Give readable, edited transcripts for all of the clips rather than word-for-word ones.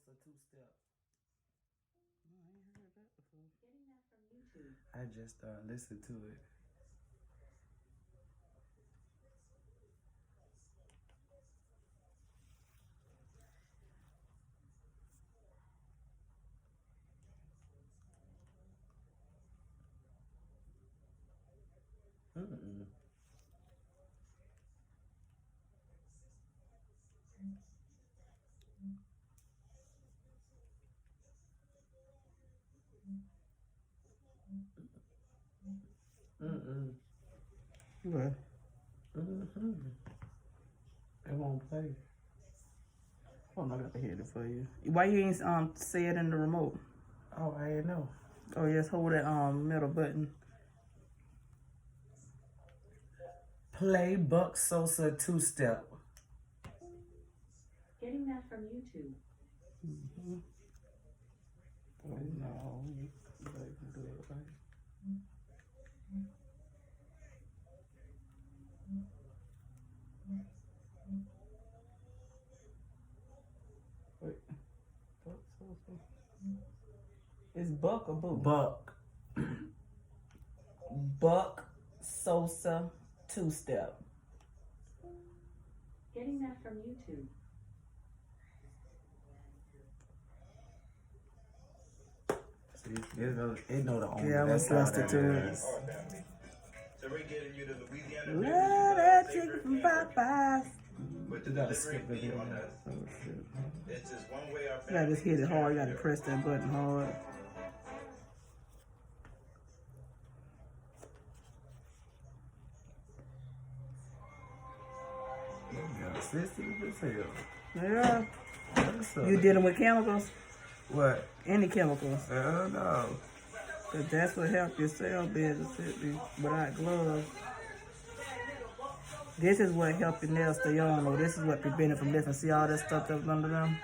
salsa two-step. I ain't heard that before. Getting that from YouTube. I just started listening to it. Mm-mm. Mm-mm. What? Mm-hmm. It won't play. Oh, I got to hit it for you. Why you ain't say it in the remote? Oh, I didn't know. Oh, yes, hold that middle button. Play Buck Sosa two-step. Getting that from YouTube. Mm-hmm. Oh, no. You can do it, right? Wait. Buck Sosa. It's Buck or Boo? Buck. Buck Sosa two-step. Getting that from YouTube. See, it know the owner. Yeah, I That's was all lost that to it. is. So we're getting you to Louisiana. Love that chicken from Popeyes. But the You gotta delivery skip the fee video. on us, Oh, shit. it's just one way our You gotta just hit it hard. You gotta press that button hard. Yeah, sensitive as hell. Yeah. What's up? You dealing with chemicals? What? Any chemicals? Hell no. Cause that's what help your cell business without gloves. This is what help your nails stay on, or this is what prevent it from lifting. See all that stuff that's under them?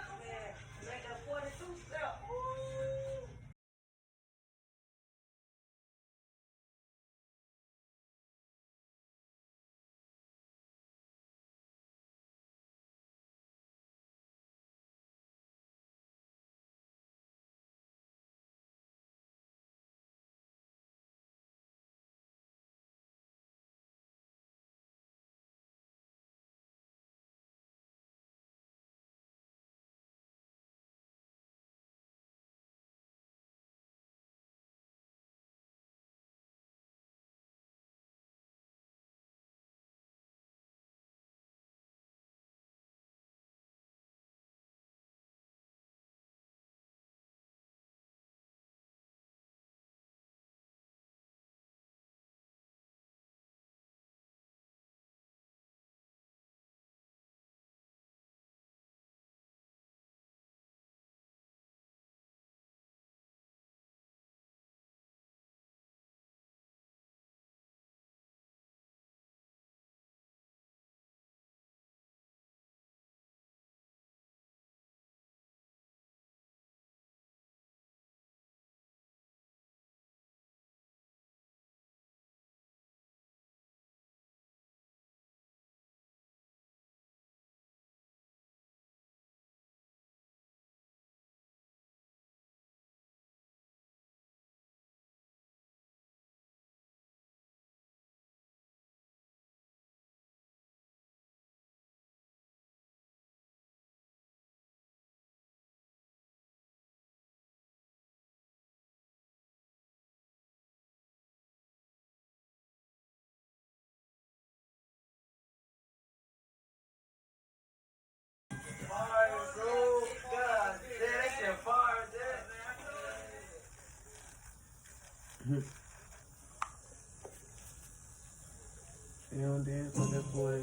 Fire, bro. God, that shit fire, that. You don't dance with that boy.